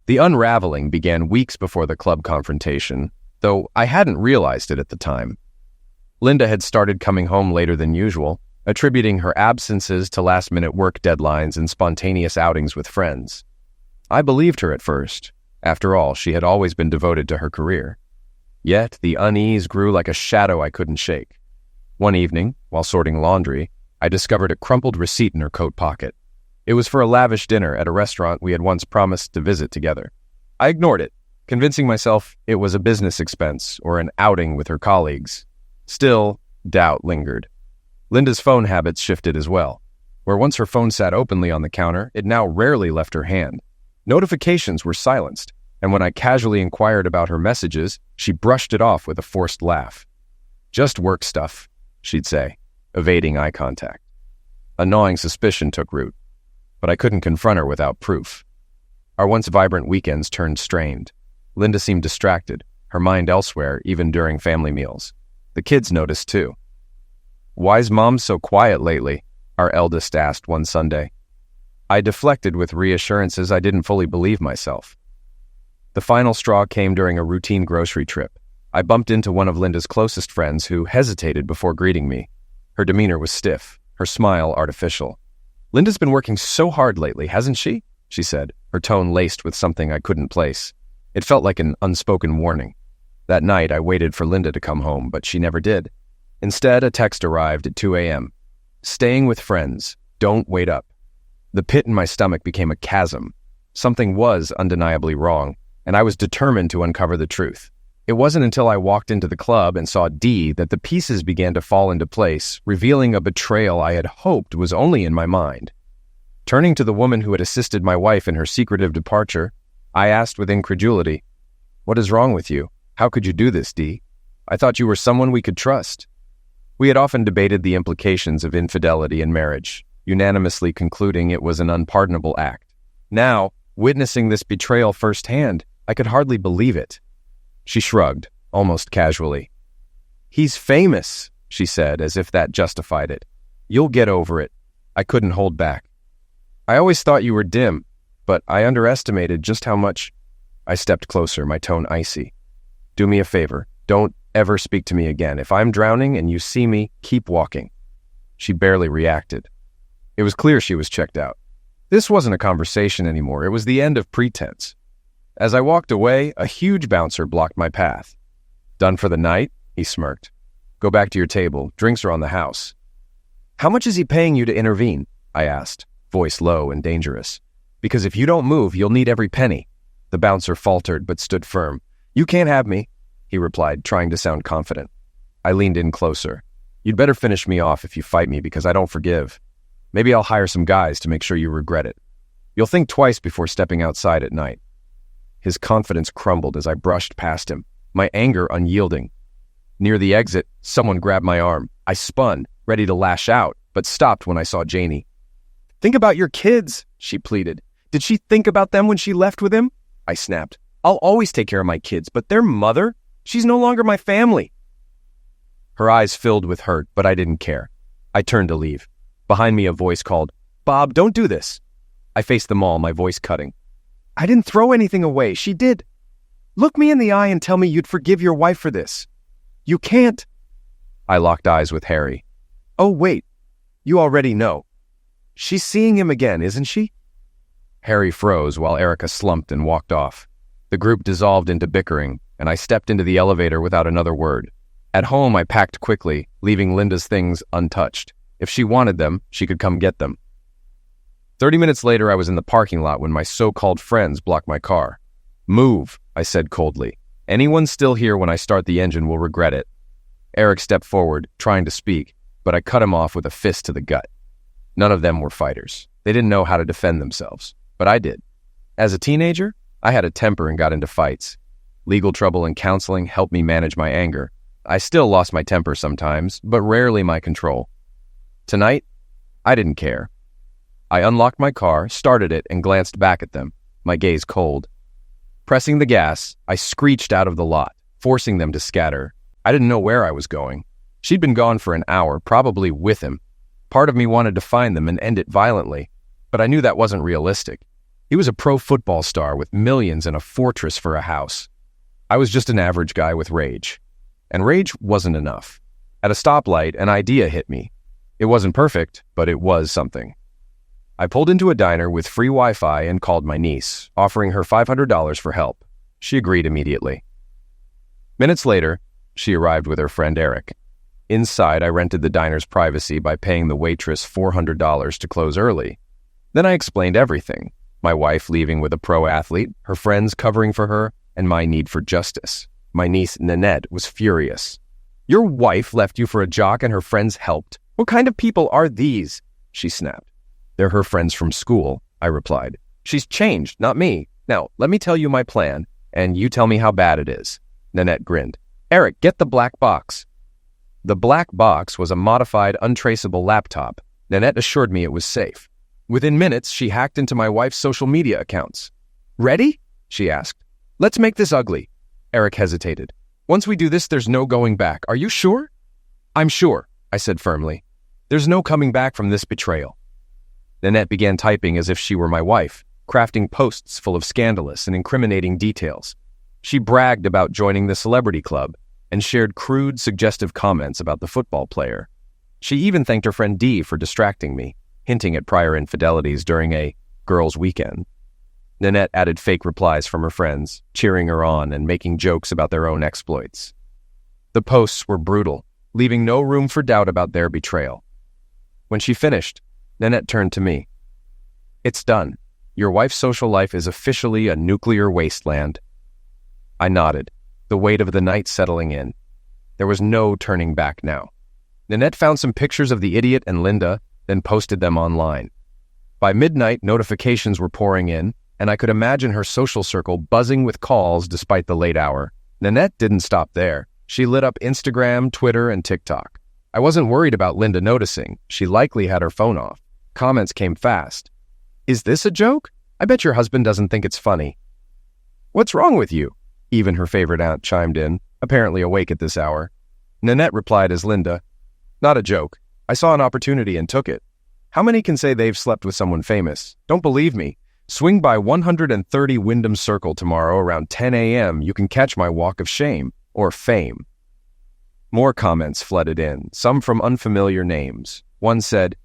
The unraveling began weeks before the club confrontation, though I hadn't realized it at the time. Linda had started coming home later than usual, attributing her absences to last-minute work deadlines and spontaneous outings with friends. I believed her at first. After all, she had always been devoted to her career. Yet the unease grew like a shadow I couldn't shake. One evening, while sorting laundry, I discovered a crumpled receipt in her coat pocket. It was for a lavish dinner at a restaurant we had once promised to visit together. I ignored it, convincing myself it was a business expense or an outing with her colleagues. Still, doubt lingered. Linda's phone habits shifted as well. Where once her phone sat openly on the counter, it now rarely left her hand. Notifications were silenced, and when I casually inquired about her messages, she brushed it off with a forced laugh. "Just work stuff," she'd say, evading eye contact. A gnawing suspicion took root, but I couldn't confront her without proof. Our once vibrant weekends turned strained. Linda seemed distracted, her mind elsewhere even during family meals. The kids noticed too. "Why's Mom so quiet lately?" our eldest asked one Sunday. I deflected with reassurances I didn't fully believe myself. The final straw came during a routine grocery trip. I bumped into one of Linda's closest friends who hesitated before greeting me. Her demeanor was stiff, her smile artificial. "Linda's been working so hard lately, hasn't she?" she said, her tone laced with something I couldn't place. It felt like an unspoken warning. That night, I waited for Linda to come home, but she never did. Instead, a text arrived at 2 a.m. "Staying with friends. Don't wait up." The pit in my stomach became a chasm. Something was undeniably wrong, and I was determined to uncover the truth. It wasn't until I walked into the club and saw Dee that the pieces began to fall into place, revealing a betrayal I had hoped was only in my mind. Turning to the woman who had assisted my wife in her secretive departure, I asked with incredulity, "What is wrong with you? How could you do this, Dee? I thought you were someone we could trust." We had often debated the implications of infidelity in marriage, unanimously concluding it was an unpardonable act. Now, witnessing this betrayal firsthand, I could hardly believe it. She shrugged, almost casually. "He's famous," she said, as if that justified it. "You'll get over it." I couldn't hold back. "I always thought you were dim, but I underestimated just how much—" I stepped closer, my tone icy. "Do me a favor. Don't ever speak to me again. If I'm drowning and you see me, keep walking." She barely reacted. It was clear she was checked out. This wasn't a conversation anymore. It was the end of pretense. As I walked away, a huge bouncer blocked my path. "Done for the night?" he smirked. "Go back to your table. Drinks are on the house." "How much is he paying you to intervene?" I asked, voice low and dangerous. "Because if you don't move, you'll need every penny." The bouncer faltered but stood firm. "You can't have me," he replied, trying to sound confident. I leaned in closer. "You'd better finish me off if you fight me, because I don't forgive. Maybe I'll hire some guys to make sure you regret it. You'll think twice before stepping outside at night." His confidence crumbled as I brushed past him, my anger unyielding. Near the exit, someone grabbed my arm. I spun, ready to lash out, but stopped when I saw Janie. "Think about your kids," she pleaded. "Did she think about them when she left with him?" I snapped. "I'll always take care of my kids, but their mother? She's no longer my family." Her eyes filled with hurt, but I didn't care. I turned to leave. Behind me, a voice called, "Bob, don't do this." I faced them all, my voice cutting. "I didn't throw anything away. She did. Look me in the eye and tell me you'd forgive your wife for this. You can't." I locked eyes with Harry. "Oh, wait. You already know. She's seeing him again, isn't she?" Harry froze while Erica slumped and walked off. The group dissolved into bickering, and I stepped into the elevator without another word. At home, I packed quickly, leaving Linda's things untouched. If she wanted them, she could come get them. 30 minutes later, I was in the parking lot when my so-called friends blocked my car. "Move," I said coldly. "Anyone still here when I start the engine will regret it." Eric stepped forward, trying to speak, but I cut him off with a fist to the gut. None of them were fighters. They didn't know how to defend themselves, but I did. As a teenager, I had a temper and got into fights. Legal trouble and counseling helped me manage my anger. I still lost my temper sometimes, but rarely my control. Tonight, I didn't care. I unlocked my car, started it, and glanced back at them, my gaze cold. Pressing the gas, I screeched out of the lot, forcing them to scatter. I didn't know where I was going. She'd been gone for an hour, probably with him. Part of me wanted to find them and end it violently, but I knew that wasn't realistic. He was a pro football star with millions and a fortress for a house. I was just an average guy with rage. And rage wasn't enough. At a stoplight, an idea hit me. It wasn't perfect, but it was something. I pulled into a diner with free Wi-Fi and called my niece, offering her $500 for help. She agreed immediately. Minutes later, she arrived with her friend Eric. Inside, I rented the diner's privacy by paying the waitress $400 to close early. Then I explained everything. My wife leaving with a pro athlete, her friends covering for her, and my need for justice. My niece, Nanette, was furious. "Your wife left you for a jock and her friends helped? What kind of people are these?" she snapped. "They're her friends from school," I replied. "She's changed, not me. Now, let me tell you my plan, and you tell me how bad it is." Nanette grinned. "Eric, get the black box." The black box was a modified, untraceable laptop. Nanette assured me it was safe. Within minutes, she hacked into my wife's social media accounts. "Ready?" she asked. "Let's make this ugly." Eric hesitated. "Once we do this, there's no going back. Are you sure?" "I'm sure," I said firmly. "There's no coming back from this betrayal." Nanette began typing as if she were my wife, crafting posts full of scandalous and incriminating details. She bragged about joining the celebrity club and shared crude, suggestive comments about the football player. She even thanked her friend Dee for distracting me, hinting at prior infidelities during a girls' weekend. Nanette added fake replies from her friends, cheering her on and making jokes about their own exploits. The posts were brutal, leaving no room for doubt about their betrayal. When she finished, Nanette turned to me. "It's done. Your wife's social life is officially a nuclear wasteland." I nodded, the weight of the night settling in. There was no turning back now. Nanette found some pictures of the idiot and Linda, then posted them online. By midnight, notifications were pouring in, and I could imagine her social circle buzzing with calls despite the late hour. Nanette didn't stop there. She lit up Instagram, Twitter, and TikTok. I wasn't worried about Linda noticing. She likely had her phone off. Comments came fast. "Is this a joke? I bet your husband doesn't think it's funny." "What's wrong with you?" Even her favorite aunt chimed in, apparently awake at this hour. Nanette replied as Linda, "Not a joke. I saw an opportunity and took it. How many can say they've slept with someone famous? Don't believe me? Swing by 130 Wyndham Circle tomorrow around 10 a.m. You can catch my walk of shame, or fame." More comments flooded in, some from unfamiliar names. One said,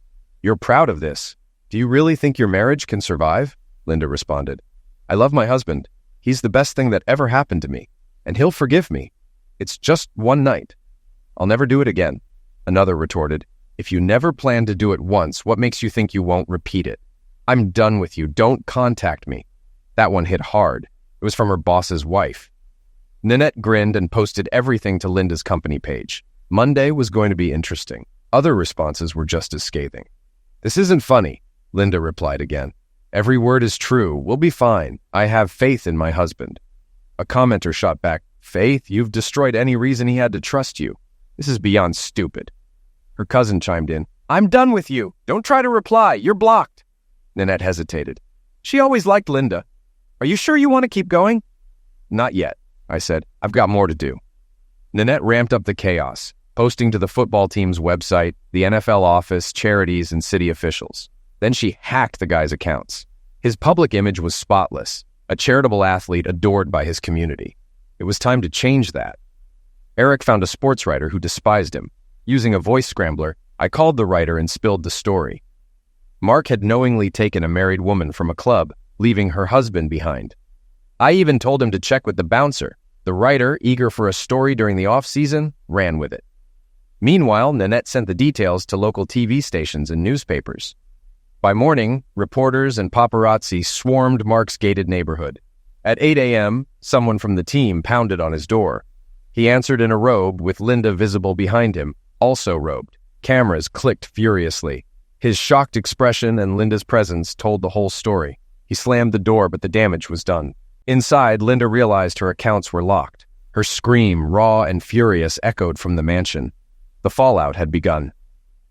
"You're proud of this. Do you really think your marriage can survive?" Linda responded, "I love my husband. He's the best thing that ever happened to me, and he'll forgive me. It's just one night. I'll never do it again." Another retorted, "If you never plan to do it once, what makes you think you won't repeat it? I'm done with you. Don't contact me." That one hit hard. It was from her boss's wife. Nanette grinned and posted everything to Linda's company page. Monday was going to be interesting. Other responses were just as scathing. "This isn't funny," Linda replied again. "Every word is true. We'll be fine. I have faith in my husband." A commenter shot back, "Faith? You've destroyed any reason he had to trust you. This is beyond stupid." Her cousin chimed in, "I'm done with you. Don't try to reply. You're blocked." Nanette hesitated. "She always liked Linda. Are you sure you want to keep going?" "Not yet," I said. "I've got more to do." Nanette ramped up the chaos, posting to the football team's website, the NFL office, charities, and city officials. Then she hacked the guy's accounts. His public image was spotless, a charitable athlete adored by his community. It was time to change that. Eric found a sports writer who despised him. Using a voice scrambler, I called the writer and spilled the story. Mark had knowingly taken a married woman from a club, leaving her husband behind. I even told him to check with the bouncer. The writer, eager for a story during the off-season, ran with it. Meanwhile, Nanette sent the details to local TV stations and newspapers. By morning, reporters and paparazzi swarmed Mark's gated neighborhood. At 8 a.m., someone from the team pounded on his door. He answered in a robe with Linda visible behind him, also robed. Cameras clicked furiously. His shocked expression and Linda's presence told the whole story. He slammed the door, but the damage was done. Inside, Linda realized her accounts were locked. Her scream, raw and furious, echoed from the mansion. The fallout had begun.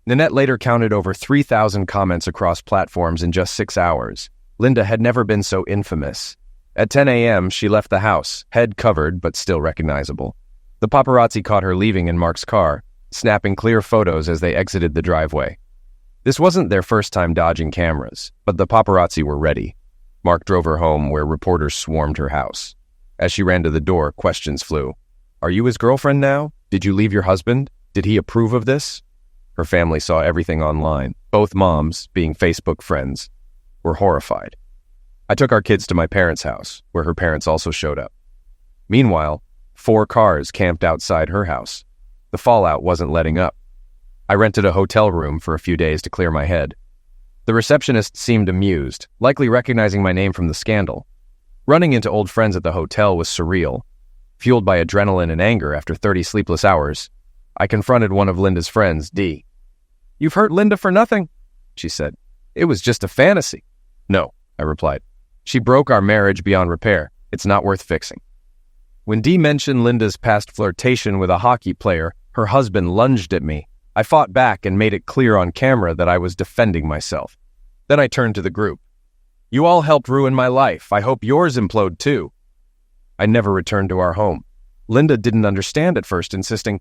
Nanette later counted over 3,000 comments across platforms in just 6 hours. Linda had never been so infamous. At 10 a.m., she left the house, head covered but still recognizable. The paparazzi caught her leaving in Mark's car, snapping clear photos as they exited the driveway. This wasn't their first time dodging cameras, but the paparazzi were ready. Mark drove her home where reporters swarmed her house. As she ran to the door, questions flew. Are you his girlfriend now? Did you leave your husband? Did he approve of this? Her family saw everything online. Both moms, being Facebook friends, were horrified. I took our kids to my parents' house, where her parents also showed up. Meanwhile, 4 cars camped outside her house. The fallout wasn't letting up. I rented a hotel room for a few days to clear my head. The receptionist seemed amused, likely recognizing my name from the scandal. Running into old friends at the hotel was surreal. Fueled by adrenaline and anger after 30 sleepless hours, I confronted one of Linda's friends, Dee. You've hurt Linda for nothing, she said. It was just a fantasy. No, I replied. She broke our marriage beyond repair. It's not worth fixing. When Dee mentioned Linda's past flirtation with a hockey player, her husband lunged at me. I fought back and made it clear on camera that I was defending myself. Then I turned to the group. You all helped ruin my life. I hope yours implode too. I never returned to our home. Linda didn't understand at first, insisting,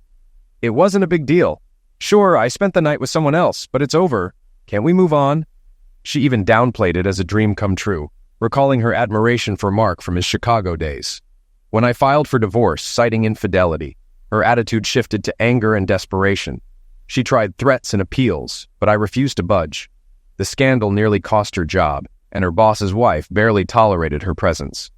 it wasn't a big deal. Sure, I spent the night with someone else, but it's over. Can't we move on? She even downplayed it as a dream come true, recalling her admiration for Mark from his Chicago days. When I filed for divorce, citing infidelity, her attitude shifted to anger and desperation. She tried threats and appeals, but I refused to budge. The scandal nearly cost her job, and her boss's wife barely tolerated her presence.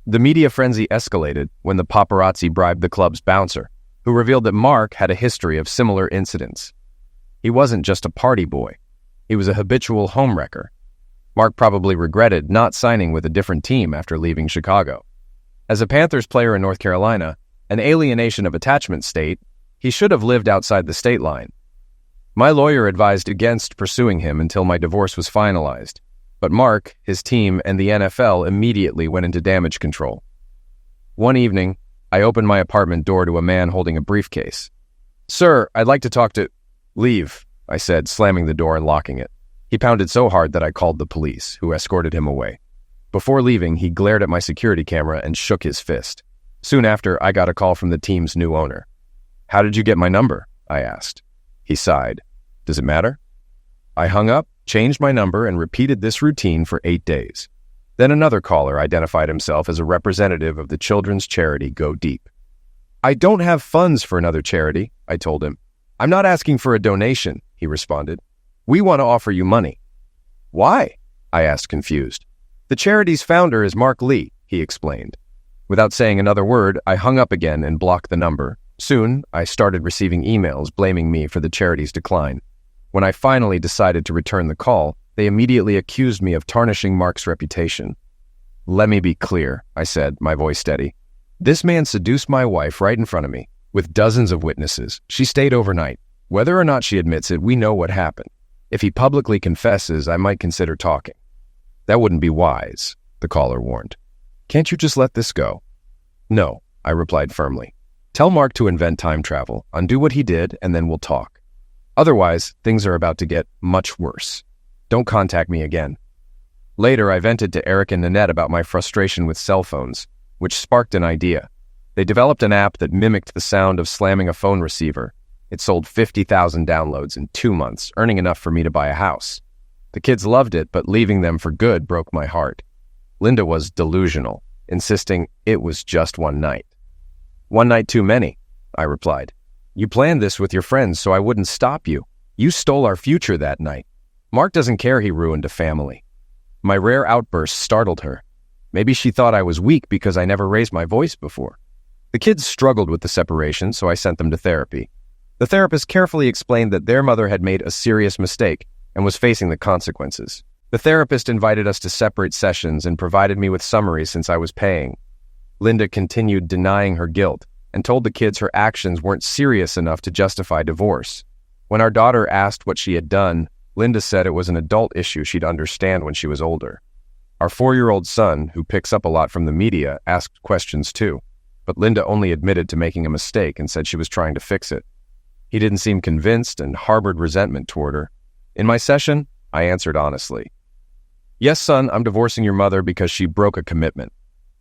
The media frenzy escalated when the paparazzi bribed the club's bouncer, who revealed that Mark had a history of similar incidents. He wasn't just a party boy. He was a habitual homewrecker. Mark probably regretted not signing with a different team after leaving Chicago. As a Panthers player in North Carolina, an alienation of attachment state, he should have lived outside the state line. My lawyer advised against pursuing him until my divorce was finalized, but Mark, his team, and the NFL immediately went into damage control. One evening, I opened my apartment door to a man holding a briefcase. Sir, I'd like to talk to... Leave, I said, slamming the door and locking it. He pounded so hard that I called the police, who escorted him away. Before leaving, he glared at my security camera and shook his fist. Soon after, I got a call from the team's new owner. How did you get my number? I asked. He sighed. Does it matter? I hung up, changed my number, and repeated this routine for 8 days. Then another caller identified himself as a representative of the children's charity Go Deep. I don't have funds for another charity, I told him. I'm not asking for a donation, he responded. We want to offer you money. Why? I asked, confused. The charity's founder is Mark Lee, he explained. Without saying another word, I hung up again and blocked the number. Soon, I started receiving emails blaming me for the charity's decline. When I finally decided to return the call, they immediately accused me of tarnishing Mark's reputation. Let me be clear, I said, my voice steady. This man seduced my wife right in front of me, with dozens of witnesses. She stayed overnight. Whether or not she admits it, we know what happened. If he publicly confesses, I might consider talking. That wouldn't be wise, the caller warned. Can't you just let this go? No, I replied firmly. Tell Mark to invent time travel, undo what he did, and then we'll talk. Otherwise, things are about to get much worse. Don't contact me again. Later, I vented to Eric and Nanette about my frustration with cell phones, which sparked an idea. They developed an app that mimicked the sound of slamming a phone receiver. It sold 50,000 downloads in 2 months, earning enough for me to buy a house. The kids loved it, but leaving them for good broke my heart. Linda was delusional, insisting it was just one night. One night too many, I replied. You planned this with your friends so I wouldn't stop you. You stole our future that night. Mark doesn't care he ruined a family. My rare outburst startled her. Maybe she thought I was weak because I never raised my voice before. The kids struggled with the separation, so I sent them to therapy. The therapist carefully explained that their mother had made a serious mistake and was facing the consequences. The therapist invited us to separate sessions and provided me with summaries since I was paying. Linda continued denying her guilt and told the kids her actions weren't serious enough to justify divorce. When our daughter asked what she had done, Linda said it was an adult issue she'd understand when she was older. Our 4-year-old son, who picks up a lot from the media, asked questions too, but Linda only admitted to making a mistake and said she was trying to fix it. He didn't seem convinced and harbored resentment toward her. In my session, I answered honestly. Yes, son, I'm divorcing your mother because she broke a commitment.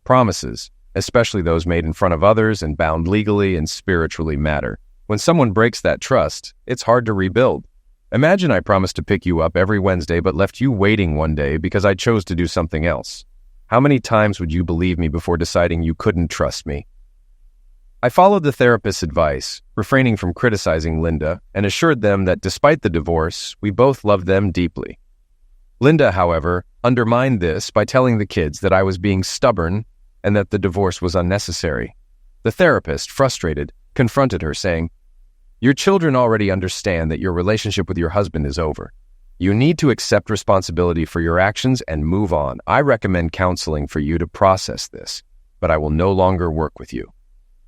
Promises, especially those made in front of others and bound legally and spiritually, matter. When someone breaks that trust, it's hard to rebuild. Imagine I promised to pick you up every Wednesday but left you waiting one day because I chose to do something else. How many times would you believe me before deciding you couldn't trust me? I followed the therapist's advice, refraining from criticizing Linda, and assured them that despite the divorce, we both loved them deeply. Linda, however, undermined this by telling the kids that I was being stubborn and that the divorce was unnecessary. The therapist, frustrated, confronted her, saying, "Your children already understand that your relationship with your husband is over. You need to accept responsibility for your actions and move on. I recommend counseling for you to process this, but I will no longer work with you."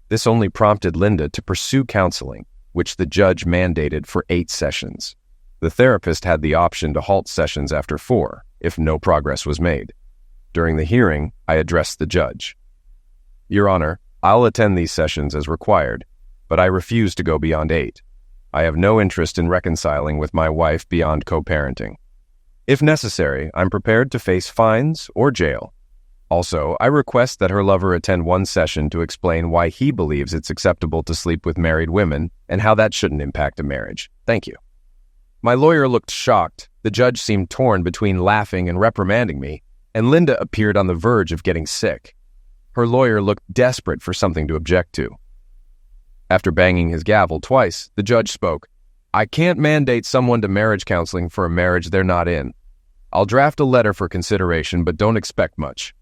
This only prompted Linda to pursue counseling, which the judge mandated for 8 sessions. The therapist had the option to halt sessions after 4, if no progress was made. During the hearing, I addressed the judge. "Your Honor, I'll attend these sessions as required, but I refuse to go beyond 8. I have no interest in reconciling with my wife beyond co-parenting. If necessary, I'm prepared to face fines or jail. Also, I request that her lover attend 1 session to explain why he believes it's acceptable to sleep with married women and how that shouldn't impact a marriage. Thank you." My lawyer looked shocked. The judge seemed torn between laughing and reprimanding me, and Linda appeared on the verge of getting sick. Her lawyer looked desperate for something to object to. After banging his gavel twice, the judge spoke. "I can't mandate someone to marriage counseling for a marriage they're not in. I'll draft a letter for consideration, but don't expect much.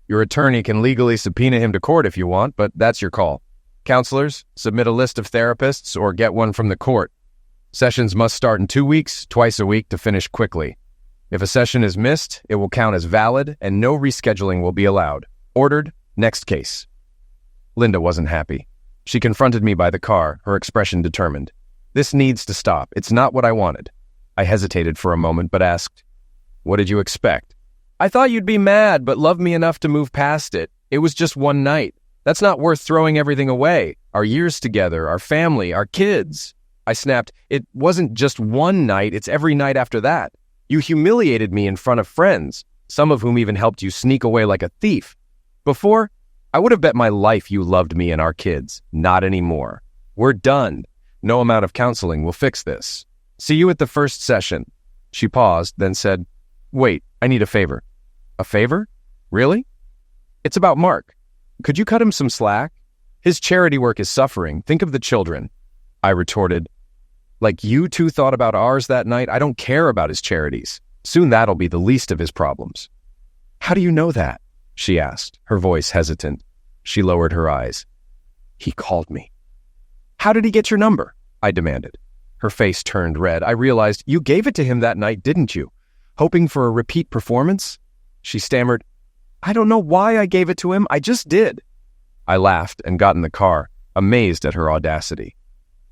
Your attorney can legally subpoena him to court if you want, but that's your call. Counselors, submit a list of therapists or get one from the court. Sessions must start in 2 weeks, twice a week to finish quickly. If a session is missed, it will count as valid and no rescheduling will be allowed. Ordered, next case." Linda wasn't happy. She confronted me by the car, her expression determined. "This needs to stop. It's not what I wanted." I hesitated for a moment, but asked, "What did you expect?" "I thought you'd be mad, but love me enough to move past it. It was just one night. That's not worth throwing everything away. Our years together, our family, our kids." I snapped, "It wasn't just one night, it's every night after that. You humiliated me in front of friends, some of whom even helped you sneak away like a thief. Before, I would have bet my life you loved me and our kids. Not anymore. We're done. No amount of counseling will fix this. See you at the first session." She paused, then said, "Wait, I need a favor." "A favor? Really?" "It's about Mark. Could you cut him some slack? His charity work is suffering. Think of the children." I retorted, "Like you two thought about ours that night, I don't care about his charities. Soon that'll be the least of his problems." "How do you know that?" she asked, her voice hesitant. She lowered her eyes. "He called me." "How did he get your number?" I demanded. Her face turned red. I realized, "You gave it to him that night, didn't you? Hoping for a repeat performance?" She stammered, "I don't know why I gave it to him. I just did." I laughed and got in the car, amazed at her audacity.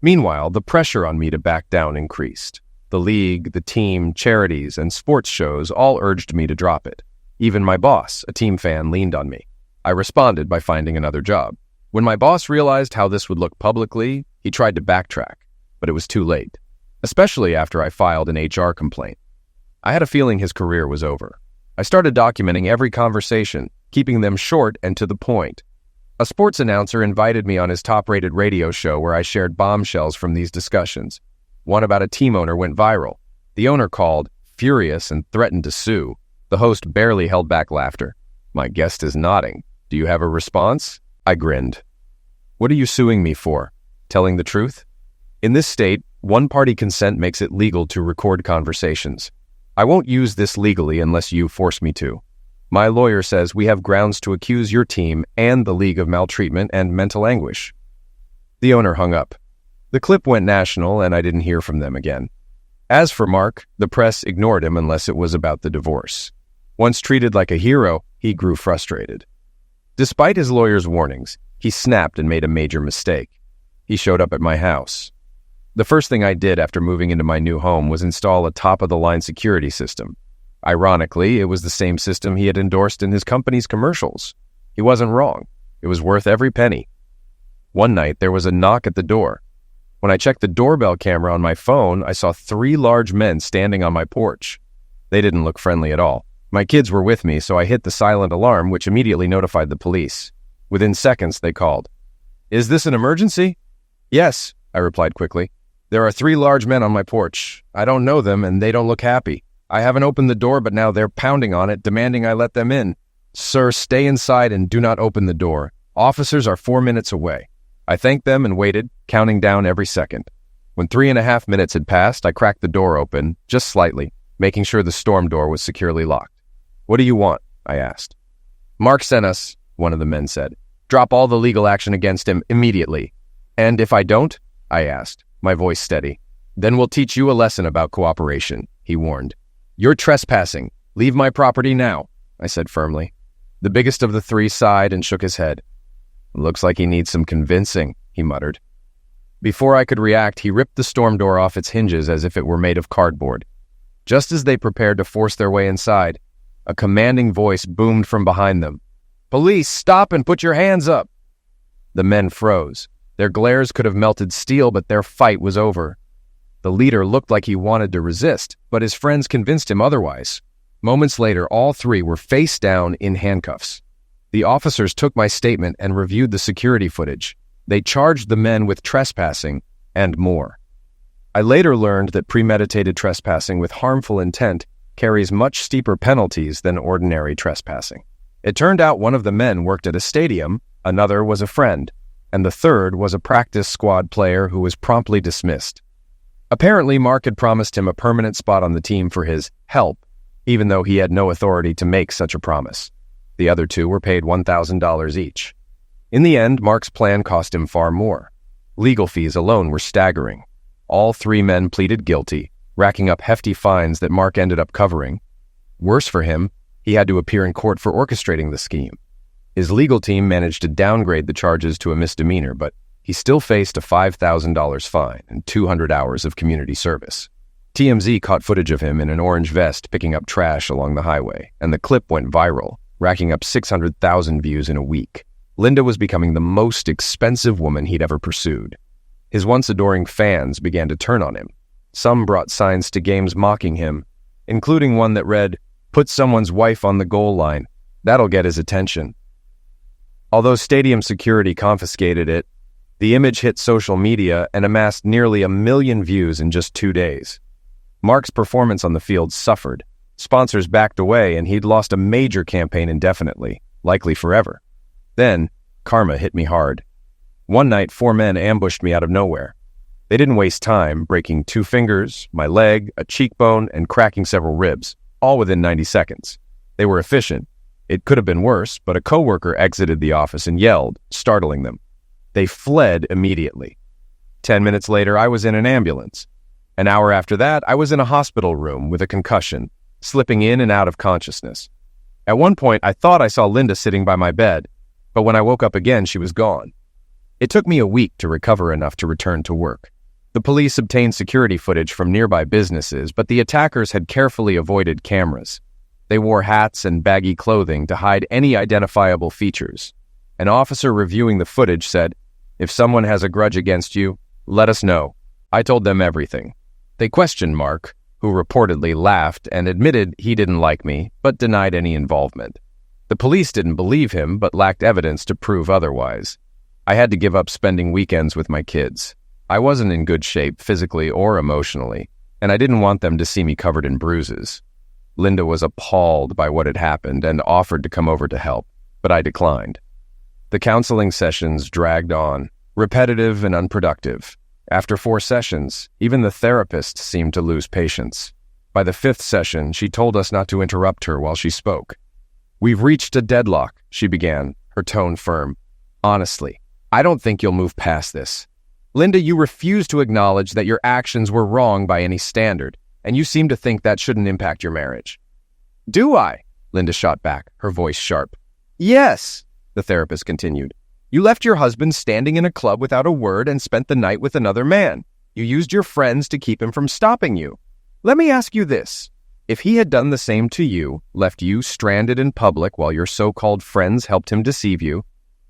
Meanwhile, the pressure on me to back down increased. The league, the team, charities, and sports shows all urged me to drop it. Even my boss, a team fan, leaned on me. I responded by finding another job. When my boss realized how this would look publicly, he tried to backtrack, but it was too late, especially after I filed an HR complaint. I had a feeling his career was over. I started documenting every conversation, keeping them short and to the point. A sports announcer invited me on his top-rated radio show where I shared bombshells from these discussions. One about a team owner went viral. The owner called, furious, and threatened to sue. The host barely held back laughter. My guest is nodding. "Do you have a response?" I grinned. "What are you suing me for? Telling the truth? In this state, one-party consent makes it legal to record conversations. I won't use this legally unless you force me to. My lawyer says we have grounds to accuse your team and the league of maltreatment and mental anguish." The owner hung up. The clip went national, and I didn't hear from them again. As for Mark, the press ignored him unless it was about the divorce. Once treated like a hero, he grew frustrated. Despite his lawyer's warnings, he snapped and made a major mistake. He showed up at my house. The first thing I did after moving into my new home was install a top-of-the-line security system. Ironically, it was the same system he had endorsed in his company's commercials. He wasn't wrong. It was worth every penny. One night, there was a knock at the door. When I checked the doorbell camera on my phone, I saw 3 large men standing on my porch. They didn't look friendly at all. My kids were with me, so I hit the silent alarm, which immediately notified the police. Within seconds, they called. "Is this an emergency?" "Yes," I replied quickly. There are 3 large men on my porch. I don't know them, and they don't look happy. I haven't opened the door, but now they're pounding on it, demanding I let them in. Sir, stay inside and do not open the door. Officers are 4 minutes away. I thanked them and waited, counting down every second. When 3.5 minutes had passed, I cracked the door open, just slightly, making sure the storm door was securely locked. What do you want? I asked. Mark sent us, one of the men said. Drop all the legal action against him immediately. And if I don't? I asked, my voice steady. Then we'll teach you a lesson about cooperation, he warned. You're trespassing. Leave my property now, I said firmly. The biggest of the 3 sighed and shook his head. Looks like he needs some convincing, he muttered. Before I could react, he ripped the storm door off its hinges as if it were made of cardboard. Just as they prepared to force their way inside, a commanding voice boomed from behind them. Police, stop and put your hands up! The men froze. Their glares could have melted steel, but their fight was over. The leader looked like he wanted to resist, but his friends convinced him otherwise. Moments later, all 3 were face down in handcuffs. The officers took my statement and reviewed the security footage. They charged the men with trespassing and more. I later learned that premeditated trespassing with harmful intent carries much steeper penalties than ordinary trespassing. It turned out one of the men worked at a stadium, another was a friend, and the third was a practice squad player who was promptly dismissed. Apparently, Mark had promised him a permanent spot on the team for his help, even though he had no authority to make such a promise. The other 2 were paid $1,000 each. In the end, Mark's plan cost him far more. Legal fees alone were staggering. All 3 men pleaded guilty, racking up hefty fines that Mark ended up covering. Worse for him, he had to appear in court for orchestrating the scheme. His legal team managed to downgrade the charges to a misdemeanor, but he still faced a $5,000 fine and 200 hours of community service. TMZ caught footage of him in an orange vest picking up trash along the highway, and the clip went viral, racking up 600,000 views in a week. Linda was becoming the most expensive woman he'd ever pursued. His once adoring fans began to turn on him. Some brought signs to games mocking him, including one that read, "Put someone's wife on the goal line. That'll get his attention." Although stadium security confiscated it, the image hit social media and amassed nearly 1 million views in just 2 days. Mark's performance on the field suffered. Sponsors backed away, and he'd lost a major campaign indefinitely, likely forever. Then, karma hit me hard. One night, 4 men ambushed me out of nowhere. They didn't waste time, breaking 2 fingers, my leg, a cheekbone, and cracking several ribs, all within 90 seconds. They were efficient. It could have been worse, but a coworker exited the office and yelled, startling them. They fled immediately. 10 minutes later, I was in an ambulance. An hour after that, I was in a hospital room with a concussion, slipping in and out of consciousness. At one point, I thought I saw Linda sitting by my bed, but when I woke up again, she was gone. It took me a week to recover enough to return to work. The police obtained security footage from nearby businesses, but the attackers had carefully avoided cameras. They wore hats and baggy clothing to hide any identifiable features. An officer reviewing the footage said, "If someone has a grudge against you, let us know." I told them everything. They questioned Mark, who reportedly laughed and admitted he didn't like me, but denied any involvement. The police didn't believe him, but lacked evidence to prove otherwise. I had to give up spending weekends with my kids. I wasn't in good shape physically or emotionally, and I didn't want them to see me covered in bruises. Linda was appalled by what had happened and offered to come over to help, but I declined. The counseling sessions dragged on, repetitive and unproductive. After 4 sessions, even the therapist seemed to lose patience. By the 5th session, she told us not to interrupt her while she spoke. "We've reached a deadlock," she began, her tone firm. "Honestly, I don't think you'll move past this. Linda, you refuse to acknowledge that your actions were wrong by any standard, and you seem to think that shouldn't impact your marriage." "Do I?" Linda shot back, her voice sharp. "Yes," the therapist continued. "You left your husband standing in a club without a word and spent the night with another man. You used your friends to keep him from stopping you. Let me ask you this. If he had done the same to you, left you stranded in public while your so-called friends helped him deceive you,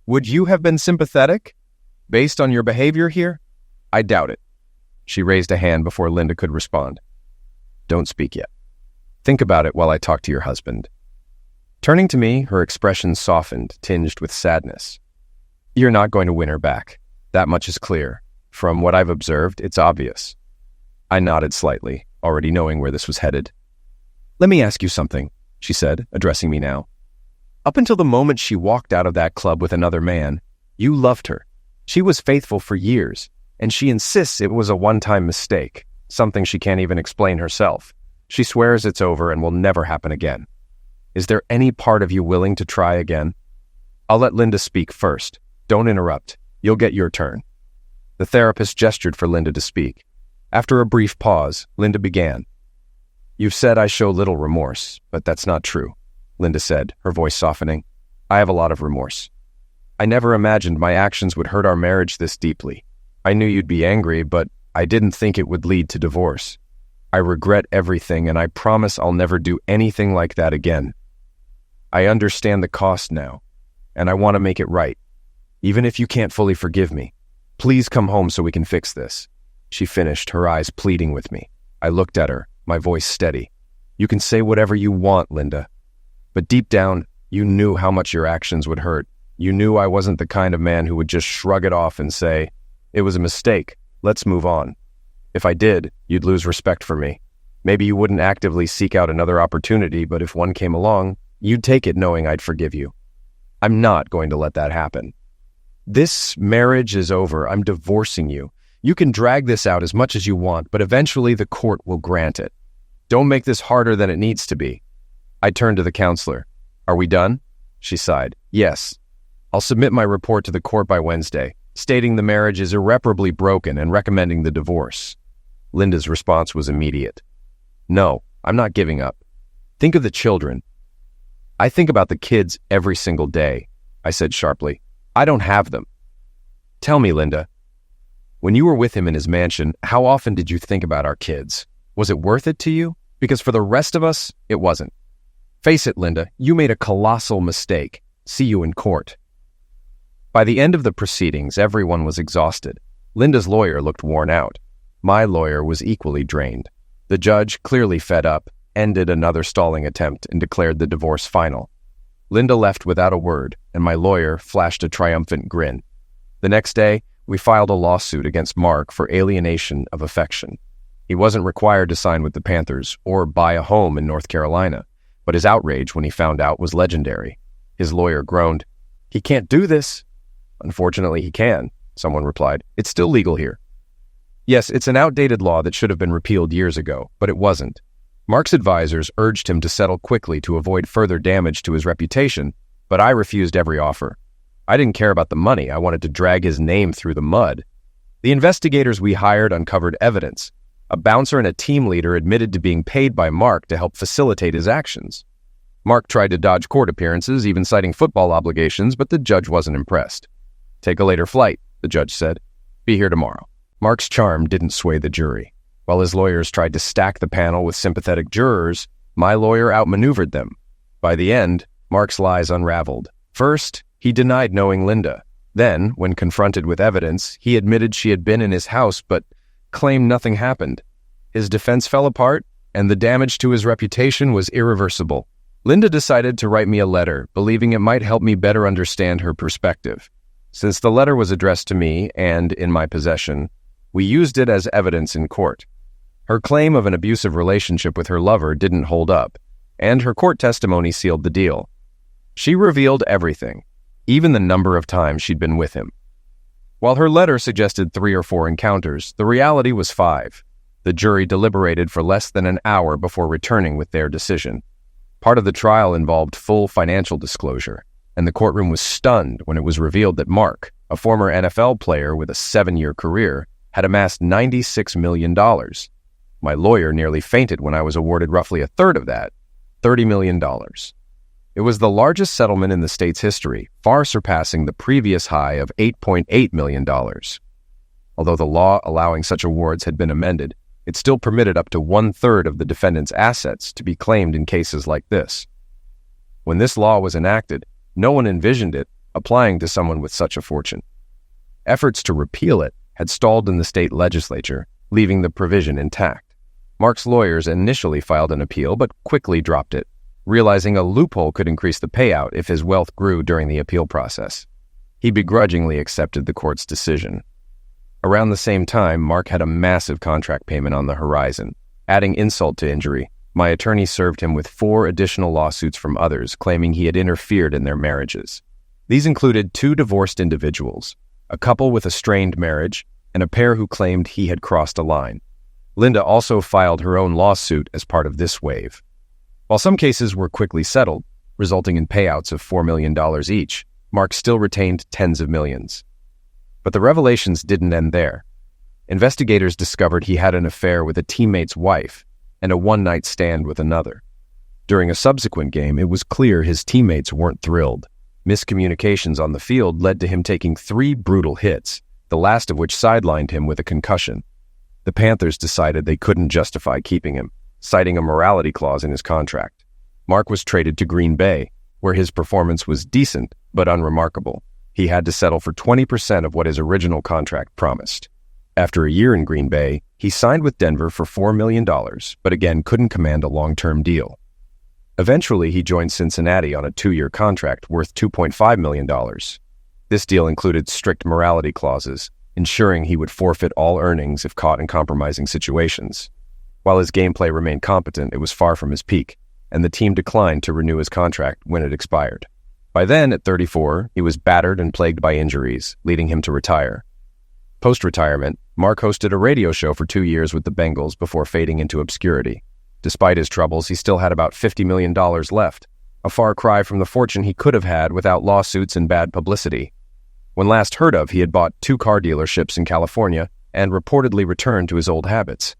would you have been sympathetic? Based on your behavior here? I doubt it." She raised a hand before Linda could respond. "Don't speak yet. Think about it while I talk to your husband." Turning to me, her expression softened, tinged with sadness. "You're not going to win her back. That much is clear. From what I've observed, it's obvious. I nodded slightly, already knowing where this was headed. Let me ask you something, she said, addressing me now. Up until the moment she walked out of that club with another man, you loved her. She was faithful for years, and she insists it was a one-time mistake, something she can't even explain herself. She swears it's over and will never happen again. Is there any part of you willing to try again? I'll let Linda speak first. Don't interrupt. You'll get your turn. The therapist gestured for Linda to speak. After a brief pause, Linda began. You've said I show little remorse, but that's not true, Linda said, her voice softening. I have a lot of remorse. I never imagined my actions would hurt our marriage this deeply. I knew you'd be angry, but I didn't think it would lead to divorce. I regret everything, and I promise I'll never do anything like that again. I understand the cost now, and I want to make it right. Even if you can't fully forgive me, please come home so we can fix this. She finished, her eyes pleading with me. I looked at her, my voice steady. You can say whatever you want, Linda. But deep down, you knew how much your actions would hurt. You knew I wasn't the kind of man who would just shrug it off and say, it was a mistake, let's move on. If I did, you'd lose respect for me. Maybe you wouldn't actively seek out another opportunity, but if one came along, you'd take it knowing I'd forgive you. I'm not going to let that happen. This marriage is over. I'm divorcing you. You can drag this out as much as you want, but eventually the court will grant it. Don't make this harder than it needs to be. I turned to the counselor. Are we done? She sighed. Yes. I'll submit my report to the court by Wednesday, stating the marriage is irreparably broken and recommending the divorce. Linda's response was immediate. No, I'm not giving up. Think of the children. I think about the kids every single day, I said sharply. I don't have them. Tell me, Linda, when you were with him in his mansion, how often did you think about our kids? Was it worth it to you? Because for the rest of us, it wasn't. Face it, Linda, you made a colossal mistake. See you in court. By the end of the proceedings, everyone was exhausted. Linda's lawyer looked worn out. My lawyer was equally drained. The judge, clearly fed up, ended another stalling attempt and declared the divorce final. Linda left without a word, and my lawyer flashed a triumphant grin. The next day, we filed a lawsuit against Mark for alienation of affection. He wasn't required to sign with the Panthers or buy a home in North Carolina, but his outrage when he found out was legendary. His lawyer groaned, "He can't do this." "Unfortunately, he can," someone replied. "It's still legal here." Yes, it's an outdated law that should have been repealed years ago, but it wasn't. Mark's advisors urged him to settle quickly to avoid further damage to his reputation, but I refused every offer. I didn't care about the money. I wanted to drag his name through the mud. The investigators we hired uncovered evidence. A bouncer and a team leader admitted to being paid by Mark to help facilitate his actions. Mark tried to dodge court appearances, even citing football obligations, but the judge wasn't impressed. "Take a later flight," the judge said. "Be here tomorrow." Mark's charm didn't sway the jury. While his lawyers tried to stack the panel with sympathetic jurors, my lawyer outmaneuvered them. By the end, Mark's lies unraveled. First, he denied knowing Linda. Then, when confronted with evidence, he admitted she had been in his house but claimed nothing happened. His defense fell apart, and the damage to his reputation was irreversible. Linda decided to write me a letter, believing it might help me better understand her perspective. Since the letter was addressed to me and in my possession, we used it as evidence in court. Her claim of an abusive relationship with her lover didn't hold up, and her court testimony sealed the deal. She revealed everything, even the number of times she'd been with him. While her letter suggested 3 or 4 encounters, the reality was 5. The jury deliberated for less than an hour before returning with their decision. Part of the trial involved full financial disclosure, and the courtroom was stunned when it was revealed that Mark, a former NFL player with a 7-year career, had amassed $96 million. My lawyer nearly fainted when I was awarded roughly a third of that, $30 million. It was the largest settlement in the state's history, far surpassing the previous high of $8.8 million. Although the law allowing such awards had been amended, it still permitted up to 1/3 of the defendant's assets to be claimed in cases like this. When this law was enacted, no one envisioned it applying to someone with such a fortune. Efforts to repeal it had stalled in the state legislature, leaving the provision intact. Mark's lawyers initially filed an appeal, but quickly dropped it, realizing a loophole could increase the payout if his wealth grew during the appeal process. He begrudgingly accepted the court's decision. Around the same time, Mark had a massive contract payment on the horizon. Adding insult to injury, my attorney served him with 4 additional lawsuits from others claiming he had interfered in their marriages. These included 2 divorced individuals, a couple with a strained marriage, and a pair who claimed he had crossed a line. Linda also filed her own lawsuit as part of this wave. While some cases were quickly settled, resulting in payouts of $4 million each, Mark still retained tens of millions. But the revelations didn't end there. Investigators discovered he had an affair with a teammate's wife and a one-night stand with another. During a subsequent game, it was clear his teammates weren't thrilled. Miscommunications on the field led to him taking 3 brutal hits, the last of which sidelined him with a concussion. The Panthers decided they couldn't justify keeping him, citing a morality clause in his contract. Mark was traded to Green Bay, where his performance was decent but unremarkable. He had to settle for 20% of what his original contract promised. After a year in Green Bay, he signed with Denver for $4 million, but again couldn't command a long-term deal. Eventually, he joined Cincinnati on a 2-year contract worth $2.5 million. This deal included strict morality clauses, ensuring he would forfeit all earnings if caught in compromising situations. While his gameplay remained competent, it was far from his peak, and the team declined to renew his contract when it expired. By then, at 34, he was battered and plagued by injuries, leading him to retire. Post-retirement, Mark hosted a radio show for 2 years with the Bengals before fading into obscurity. Despite his troubles, he still had about $50 million left, a far cry from the fortune he could have had without lawsuits and bad publicity. When last heard of, he had bought 2 car dealerships in California and reportedly returned to his old habits.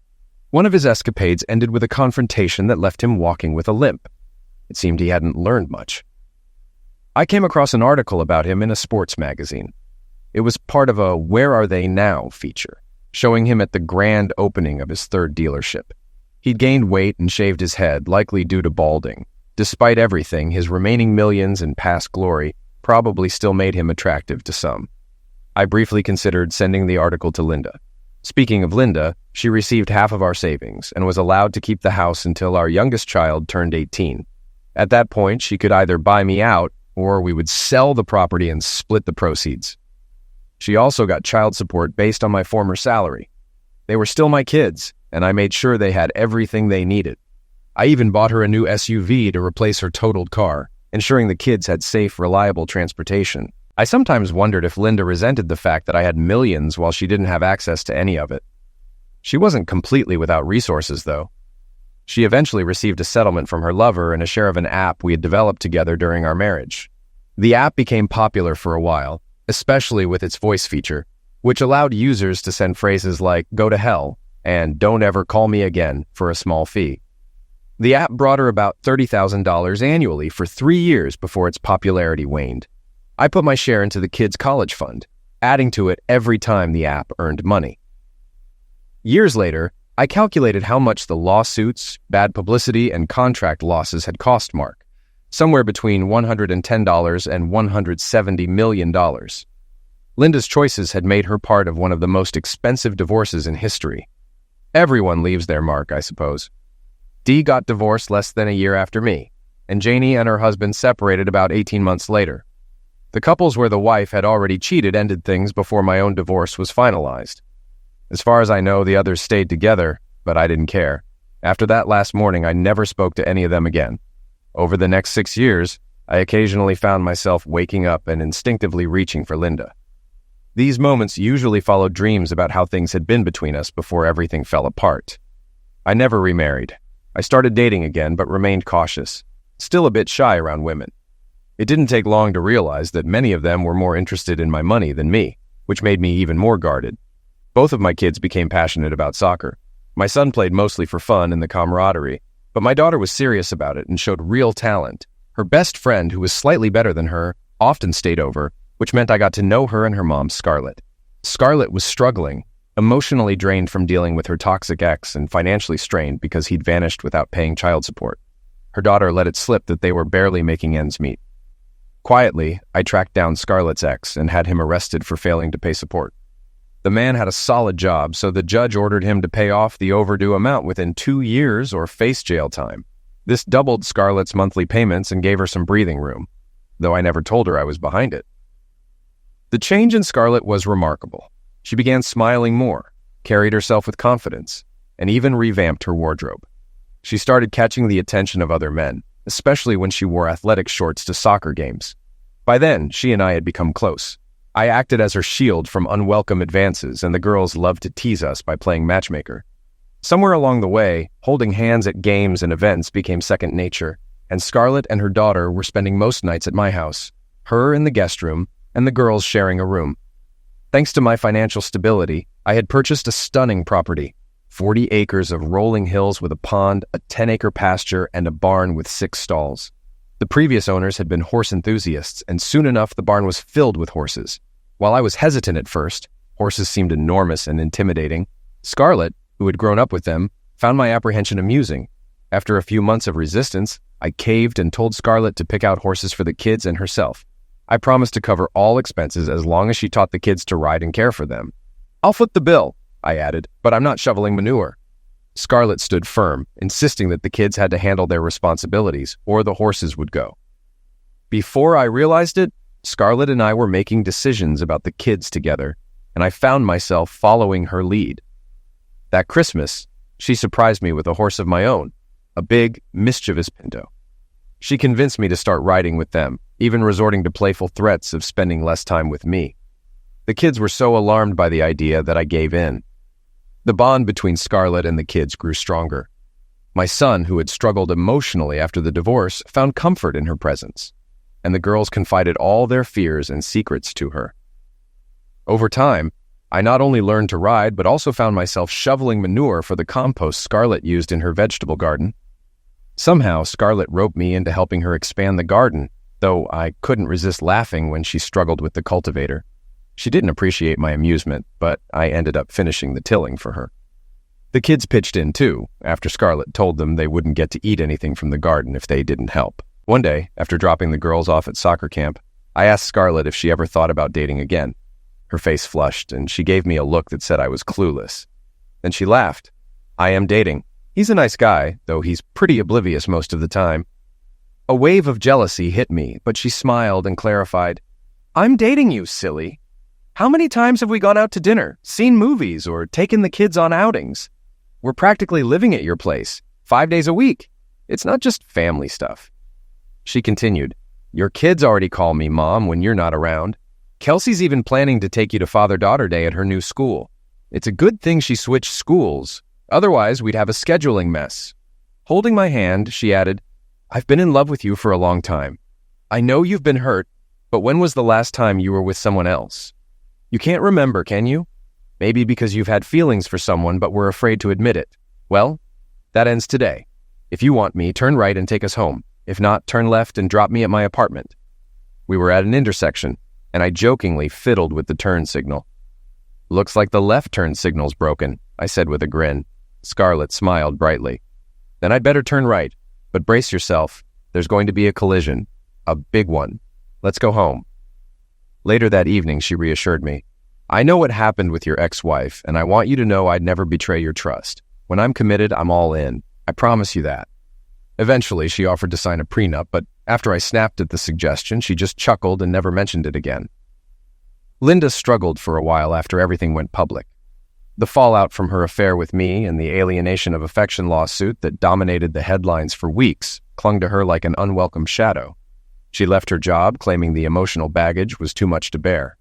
One of his escapades ended with a confrontation that left him walking with a limp. It seemed he hadn't learned much. I came across an article about him in a sports magazine. It was part of a Where Are They Now feature, showing him at the grand opening of his 3rd dealership. He'd gained weight and shaved his head, likely due to balding. Despite everything, his remaining millions and past glory probably still made him attractive to some. I briefly considered sending the article to Linda. Speaking of Linda, she received half of our savings and was allowed to keep the house until our youngest child turned 18. At that point, she could either buy me out or we would sell the property and split the proceeds. She also got child support based on my former salary. They were still my kids, and I made sure they had everything they needed. I even bought her a new SUV to replace her totaled car, ensuring the kids had safe, reliable transportation. I sometimes wondered if Linda resented the fact that I had millions while she didn't have access to any of it. She wasn't completely without resources, though. She eventually received a settlement from her lover and a share of an app we had developed together during our marriage. The app became popular for a while, especially with its voice feature, which allowed users to send phrases like "go to hell" and "don't ever call me again" for a small fee. The app brought her about $30,000 annually for 3 years before its popularity waned. I put my share into the kids' college fund, adding to it every time the app earned money. Years later, I calculated how much the lawsuits, bad publicity, and contract losses had cost Mark, somewhere between $110 and $170 million. Linda's choices had made her part of one of the most expensive divorces in history. Everyone leaves their mark, I suppose. Dee got divorced less than a year after me, and Janie and her husband separated about 18 months later. The couples where the wife had already cheated ended things before my own divorce was finalized. As far as I know, the others stayed together, but I didn't care. After that last morning, I never spoke to any of them again. Over the next 6 years, I occasionally found myself waking up and instinctively reaching for Linda. These moments usually followed dreams about how things had been between us before everything fell apart. I never remarried. I started dating again, but remained cautious, still a bit shy around women. It didn't take long to realize that many of them were more interested in my money than me, which made me even more guarded. Both of my kids became passionate about soccer. My son played mostly for fun and the camaraderie, but my daughter was serious about it and showed real talent. Her best friend, who was slightly better than her, often stayed over, which meant I got to know her and her mom, Scarlett. Scarlett was struggling, emotionally drained from dealing with her toxic ex and financially strained because he'd vanished without paying child support. Her daughter let it slip that they were barely making ends meet. Quietly, I tracked down Scarlett's ex and had him arrested for failing to pay support. The man had a solid job, so the judge ordered him to pay off the overdue amount within 2 years or face jail time. This doubled Scarlett's monthly payments and gave her some breathing room, though I never told her I was behind it. The change in Scarlett was remarkable. She began smiling more, carried herself with confidence, and even revamped her wardrobe. She started catching the attention of other men, especially when she wore athletic shorts to soccer games. By then, she and I had become close. I acted as her shield from unwelcome advances, and the girls loved to tease us by playing matchmaker. Somewhere along the way, holding hands at games and events became second nature, and Scarlett and her daughter were spending most nights at my house, her in the guest room, and the girls sharing a room. Thanks to my financial stability, I had purchased a stunning property, 40 acres of rolling hills with a pond, a 10-acre pasture, and a barn with 6 stalls. The previous owners had been horse enthusiasts, and soon enough the barn was filled with horses. While I was hesitant at first, horses seemed enormous and intimidating, Scarlett, who had grown up with them, found my apprehension amusing. After a few months of resistance, I caved and told Scarlett to pick out horses for the kids and herself. I promised to cover all expenses as long as she taught the kids to ride and care for them. "I'll foot the bill," I added, "but I'm not shoveling manure." Scarlett stood firm, insisting that the kids had to handle their responsibilities or the horses would go. Before I realized it, Scarlett and I were making decisions about the kids together, and I found myself following her lead. That Christmas, she surprised me with a horse of my own, a big, mischievous pinto. She convinced me to start riding with them, even resorting to playful threats of spending less time with me. The kids were so alarmed by the idea that I gave in. The bond between Scarlett and the kids grew stronger. My son, who had struggled emotionally after the divorce, found comfort in her presence, and the girls confided all their fears and secrets to her. Over time, I not only learned to ride, but also found myself shoveling manure for the compost Scarlett used in her vegetable garden. Somehow, Scarlett roped me into helping her expand the garden, though I couldn't resist laughing when she struggled with the cultivator. She didn't appreciate my amusement, but I ended up finishing the tilling for her. The kids pitched in too, after Scarlett told them they wouldn't get to eat anything from the garden if they didn't help. One day, after dropping the girls off at soccer camp, I asked Scarlett if she ever thought about dating again. Her face flushed, and she gave me a look that said I was clueless. Then she laughed. "I am dating. He's a nice guy, though he's pretty oblivious most of the time." A wave of jealousy hit me, but she smiled and clarified, "I'm dating you, silly. How many times have we gone out to dinner, seen movies, or taken the kids on outings? We're practically living at your place, 5 days a week. It's not just family stuff." She continued, "Your kids already call me Mom when you're not around. Kelsey's even planning to take you to Father-Daughter Day at her new school. It's a good thing she switched schools. Otherwise, we'd have a scheduling mess." Holding my hand, she added, "I've been in love with you for a long time. I know you've been hurt, but when was the last time you were with someone else? You can't remember, can you? Maybe because you've had feelings for someone but were afraid to admit it. Well, that ends today. If you want me, turn right and take us home. If not, turn left and drop me at my apartment." We were at an intersection, and I jokingly fiddled with the turn signal. "Looks like the left turn signal's broken," I said with a grin. Scarlett smiled brightly. "Then I'd better turn right, but brace yourself. There's going to be a collision. A big one. Let's go home." Later that evening, she reassured me. "I know what happened with your ex-wife, and I want you to know I'd never betray your trust. When I'm committed, I'm all in. I promise you that." Eventually, she offered to sign a prenup, but after I snapped at the suggestion, she just chuckled and never mentioned it again. Linda struggled for a while after everything went public. The fallout from her affair with me and the alienation of affection lawsuit that dominated the headlines for weeks clung to her like an unwelcome shadow. She left her job, claiming the emotional baggage was too much to bear.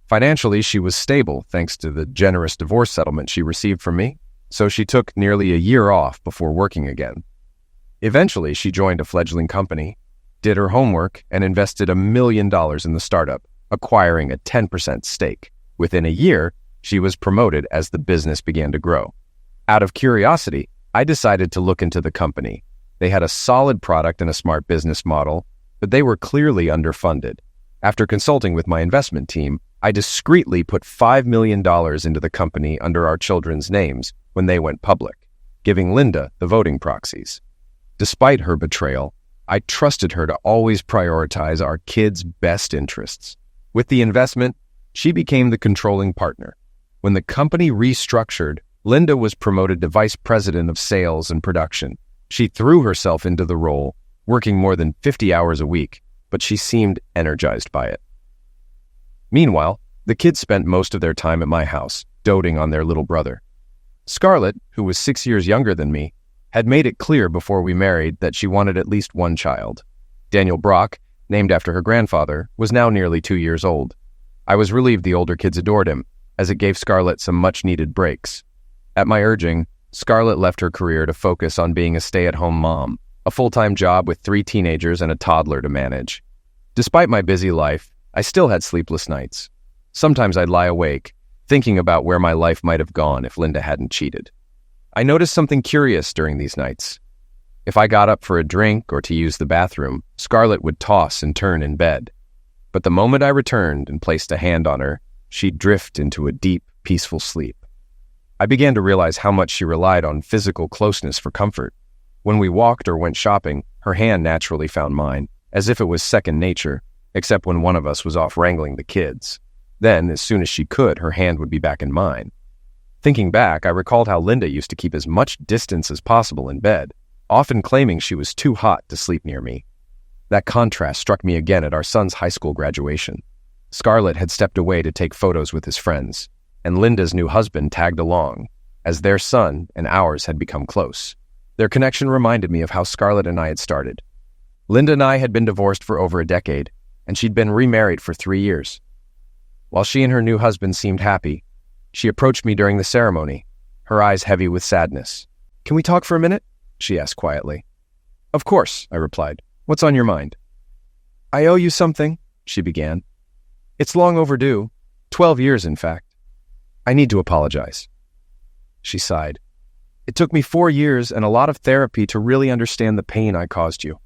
Financially, she was stable thanks to the generous divorce settlement she received from me, so she took nearly a year off before working again. Eventually, she joined a fledgling company, did her homework, and invested $1 million in the startup, acquiring a 10% stake. Within a year, she was promoted as the business began to grow. Out of curiosity, I decided to look into the company. They had a solid product and a smart business model, but they were clearly underfunded. After consulting with my investment team, I discreetly put $5 million into the company under our children's names when they went public, giving Linda the voting proxies. Despite her betrayal, I trusted her to always prioritize our kids' best interests. With the investment, she became the controlling partner. When the company restructured, Linda was promoted to vice president of sales and production. She threw herself into the role, working more than 50 hours a week, but she seemed energized by it. Meanwhile, The kids spent most of their time at my house, doting on their little brother. Scarlett, who was 6 years younger than me, had made it clear before we married that she wanted at least one child. Daniel Brock, named after her grandfather, was now nearly 2 years old. I was relieved the older kids adored him, as it gave Scarlett some much-needed breaks. At my urging, Scarlett left her career to focus on being a stay-at-home mom, a full-time job with 3 teenagers and a toddler to manage. Despite my busy life, I still had sleepless nights. Sometimes I'd lie awake, thinking about where my life might have gone if Linda hadn't cheated. I noticed something curious during these nights. If I got up for a drink or to use the bathroom, Scarlett would toss and turn in bed. But the moment I returned and placed a hand on her, she'd drift into a deep, peaceful sleep. I began to realize how much she relied on physical closeness for comfort. When we walked or went shopping, her hand naturally found mine, as if it was second nature, except when one of us was off wrangling the kids. Then, as soon as she could, her hand would be back in mine. Thinking back, I recalled how Linda used to keep as much distance as possible in bed, often claiming she was too hot to sleep near me. That contrast struck me again at our son's high school graduation. Scarlett had stepped away to take photos with his friends, and Linda's new husband tagged along, as their son and ours had become close. Their connection reminded me of how Scarlett and I had started. Linda and I had been divorced for over a decade, and she'd been remarried for 3 years. While she and her new husband seemed happy, she approached me during the ceremony, her eyes heavy with sadness. "Can we talk for a minute?" she asked quietly. "Of course," I replied. "What's on your mind?" "I owe you something," she began. "It's long overdue. 12 years, in fact. I need to apologize." She sighed. "It took me 4 years and a lot of therapy to really understand the pain I caused you.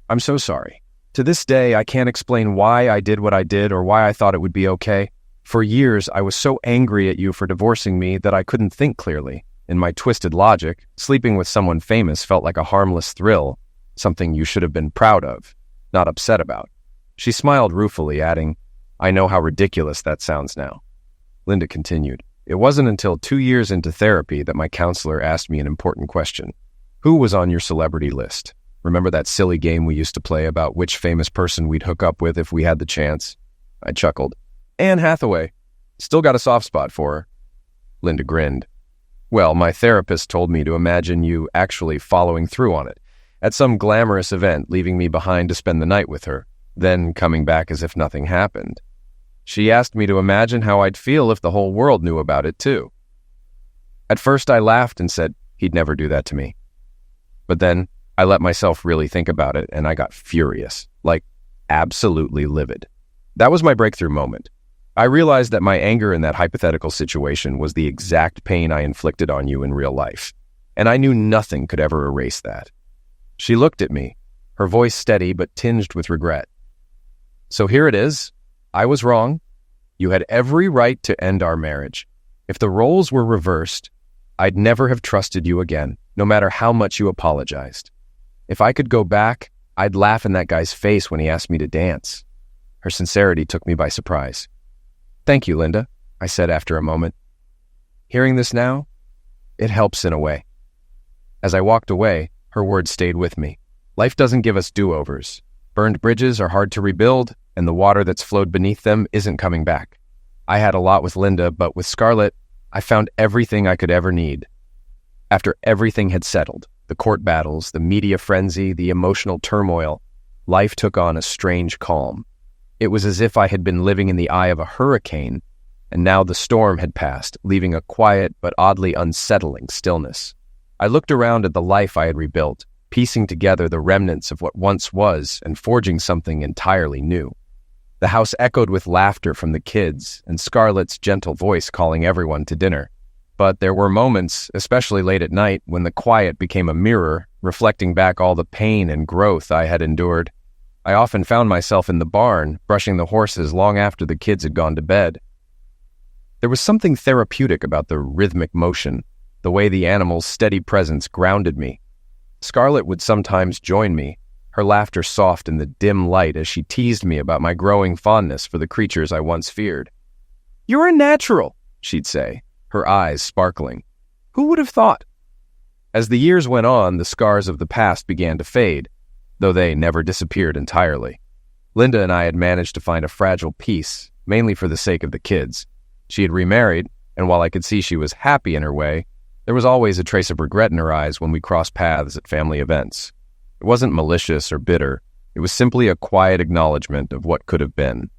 I'm so sorry. To this day, I can't explain why I did what I did or why I thought it would be okay. For years, I was so angry at you for divorcing me that I couldn't think clearly. In my twisted logic, sleeping with someone famous felt like a harmless thrill, something you should have been proud of, not upset about." She smiled ruefully, adding, "I know how ridiculous that sounds now." Linda continued, "It wasn't until 2 years into therapy that my counselor asked me an important question. Who was on your celebrity list? Remember that silly game we used to play about which famous person we'd hook up with if we had the chance?" I chuckled. "Anne Hathaway. Still got a soft spot for her." Linda grinned. "Well, my therapist told me to imagine you actually following through on it, at some glamorous event, leaving me behind to spend the night with her, then coming back as if nothing happened. She asked me to imagine how I'd feel if the whole world knew about it, too." At first I laughed and said he'd never do that to me. But then I let myself really think about it, and I got furious, like absolutely livid. That was my breakthrough moment. I realized that my anger in that hypothetical situation was the exact pain I inflicted on you in real life, and I knew nothing could ever erase that. She looked at me, her voice steady but tinged with regret. "So here it is. I was wrong. You had every right to end our marriage. If the roles were reversed, I'd never have trusted you again, no matter how much you apologized. If I could go back, I'd laugh in that guy's face when he asked me to dance." Her sincerity took me by surprise. "Thank you, Linda," I said after a moment. Hearing this now, it helps in a way. As I walked away, her words stayed with me. Life doesn't give us do-overs. Burned bridges are hard to rebuild, and the water that's flowed beneath them isn't coming back. I had a lot with Linda, but with Scarlett, I found everything I could ever need. After everything had settled, the court battles, the media frenzy, the emotional turmoil, life took on a strange calm. It was as if I had been living in the eye of a hurricane, and now the storm had passed, leaving a quiet but oddly unsettling stillness. I looked around at the life I had rebuilt, piecing together the remnants of what once was and forging something entirely new. The house echoed with laughter from the kids and Scarlett's gentle voice calling everyone to dinner. But there were moments, especially late at night, when the quiet became a mirror, reflecting back all the pain and growth I had endured. I often found myself in the barn, brushing the horses long after the kids had gone to bed. There was something therapeutic about the rhythmic motion, the way the animal's steady presence grounded me. Scarlett would sometimes join me, her laughter soft in the dim light as she teased me about my growing fondness for the creatures I once feared. "You're a natural," she'd say, her eyes sparkling. "Who would have thought?" As the years went on, the scars of the past began to fade, though they never disappeared entirely. Linda and I had managed to find a fragile peace, mainly for the sake of the kids. She had remarried, and while I could see she was happy in her way, there was always a trace of regret in her eyes when we crossed paths at family events. It wasn't malicious or bitter. It was simply a quiet acknowledgement of what could have been.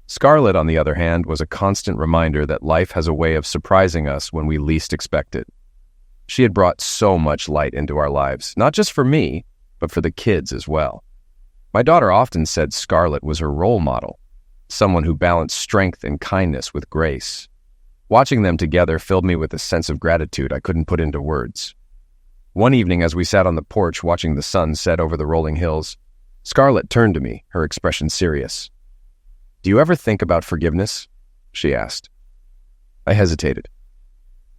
Scarlett, on the other hand, was a constant reminder that life has a way of surprising us when we least expect it. She had brought so much light into our lives, not just for me, but for the kids as well. My daughter often said Scarlett was her role model, someone who balanced strength and kindness with grace. Watching them together filled me with a sense of gratitude I couldn't put into words. One evening, as we sat on the porch watching the sun set over the rolling hills, Scarlett turned to me, her expression serious. "Do you ever think about forgiveness?" she asked. I hesitated.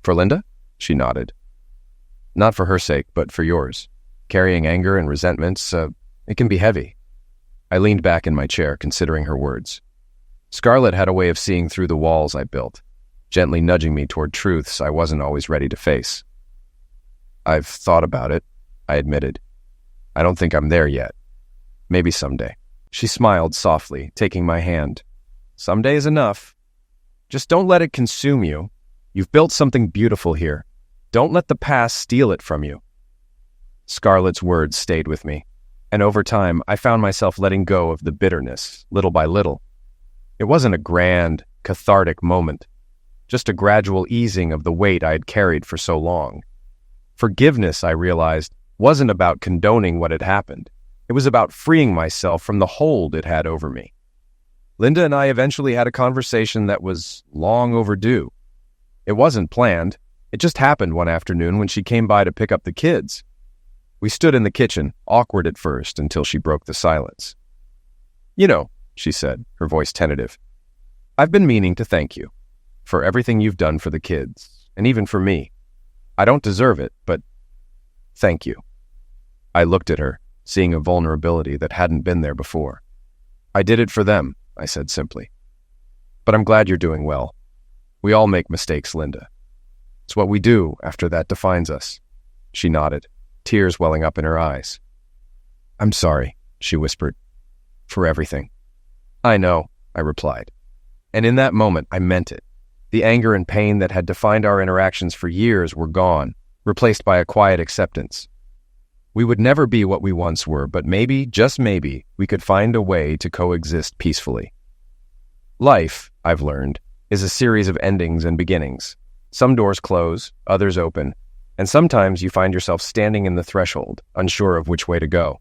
"For Linda?" She nodded. "Not for her sake, but for yours. Carrying anger and resentments, it can be heavy." I leaned back in my chair, considering her words. Scarlett had a way of seeing through the walls I built, gently nudging me toward truths I wasn't always ready to face. "I've thought about it," I admitted. "I don't think I'm there yet. Maybe someday." She smiled softly, taking my hand. "Someday is enough. Just don't let it consume you. You've built something beautiful here. Don't let the past steal it from you." Scarlett's words stayed with me, and over time I found myself letting go of the bitterness, little by little. It wasn't a grand, cathartic moment, just a gradual easing of the weight I had carried for so long. Forgiveness, I realized, wasn't about condoning what had happened. It was about freeing myself from the hold it had over me. Linda and I eventually had a conversation that was long overdue. It wasn't planned. It just happened one afternoon when she came by to pick up the kids. We stood in the kitchen, awkward at first, until she broke the silence. "You know," she said, her voice tentative, "I've been meaning to thank you for everything you've done for the kids, and even for me. I don't deserve it, but thank you." I looked at her, seeing a vulnerability that hadn't been there before. "I did it for them," I said simply. "But I'm glad you're doing well. We all make mistakes, Linda. It's what we do after that defines us." She nodded, tears welling up in her eyes. "I'm sorry," she whispered, "for everything." "I know," I replied. And in that moment, I meant it. The anger and pain that had defined our interactions for years were gone, replaced by a quiet acceptance. We would never be what we once were, but maybe, just maybe, we could find a way to coexist peacefully. Life, I've learned, is a series of endings and beginnings. Some doors close, others open, and sometimes you find yourself standing in the threshold, unsure of which way to go.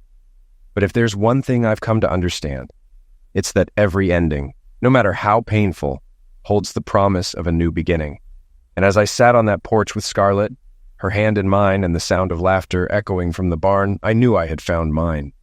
But if there's one thing I've come to understand, it's that every ending, no matter how painful, holds the promise of a new beginning. And as I sat on that porch with Scarlett, her hand in mine and the sound of laughter echoing from the barn, I knew I had found mine.